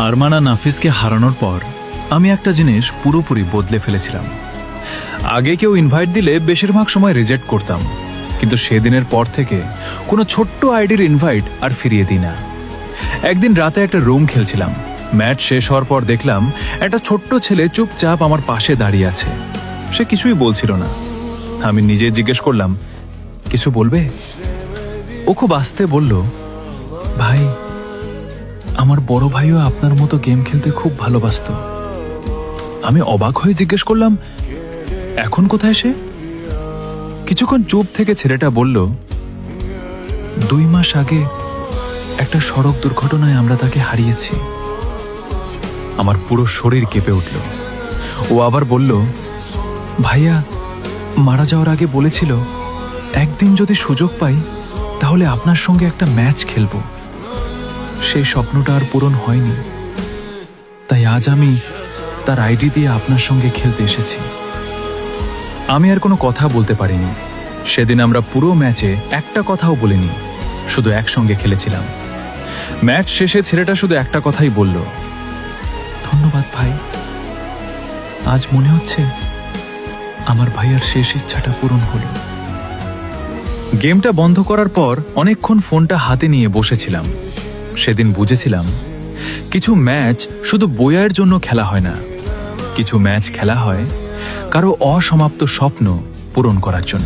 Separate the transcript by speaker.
Speaker 1: আরমান আর নাফিসকে হারানোর পর আমি একটা জিনিস পুরোপুরি বদলে ফেলেছিলাম। আগে কেউ ইনভাইট দিলে বেশিরভাগ সময় রিজেক্ট করতাম, কিন্তু সেদিনের পর থেকে কোনো ছোট্ট আইডির ইনভাইট আর ফিরিয়ে দিই না। একদিন রাতে একটা রুম খেলছিলাম। ম্যাচ শেষ হওয়ার পর দেখলাম একটা ছোট্ট ছেলে চুপচাপ আমার পাশে দাঁড়িয়ে আছে। সে কিছুই বলছিল না। আমি নিজে জিজ্ঞেস করলাম, কিছু বলবে? ও খুব আস্তে বলল, ভাই, আমার বড় ভাইও আপনার মতো গেম খেলতে খুব ভালোবাসতো। আমি অবাক হয়ে জিজ্ঞেস করলাম, এখন কোথায় সে? কিছুক্ষণ চুপ থেকে ছেলেটা বলল, 2 মাস আগে একটা সড়ক দুর্ঘটনায় আমরা তাকে হারিয়েছি। আমার পুরো শরীর কেঁপে উঠল। ও আবার বলল, ভাইয়া মারা যাওয়ার আগে বলেছিল একদিন যদি সুযোগ পাই তাহলে আপনার সঙ্গে একটা ম্যাচ খেলব। সেই স্বপ্নটা আর পূরণ হয়নি, তাই আজ আমি তার আইডি দিয়ে আপনার সঙ্গে খেলতে এসেছি। আমি আর কোনো কথা বলতে পারিনি। সেদিন আমরা পুরো ম্যাচে একটা কথাও বলিনি, শুধু একসঙ্গে খেলেছিলাম। ম্যাচ শেষে ছেলেটা শুধু একটা কথাই বলল, ধন্যবাদ ভাই। আজ মনে হচ্ছে আমার ভাইয়ার শেষ ইচ্ছাটা পূরণ হলো। গেমটা বন্ধ করার পর অনেকক্ষণ ফোনটা হাতে নিয়ে বসেছিলাম। সেদিন বুঝেছিলাম কিছু ম্যাচ শুধু বইয়ের জন্য খেলা হয় না, কিছু ম্যাচ খেলা হয় কারো অসমাপ্ত স্বপ্ন পূরণ করার জন্য।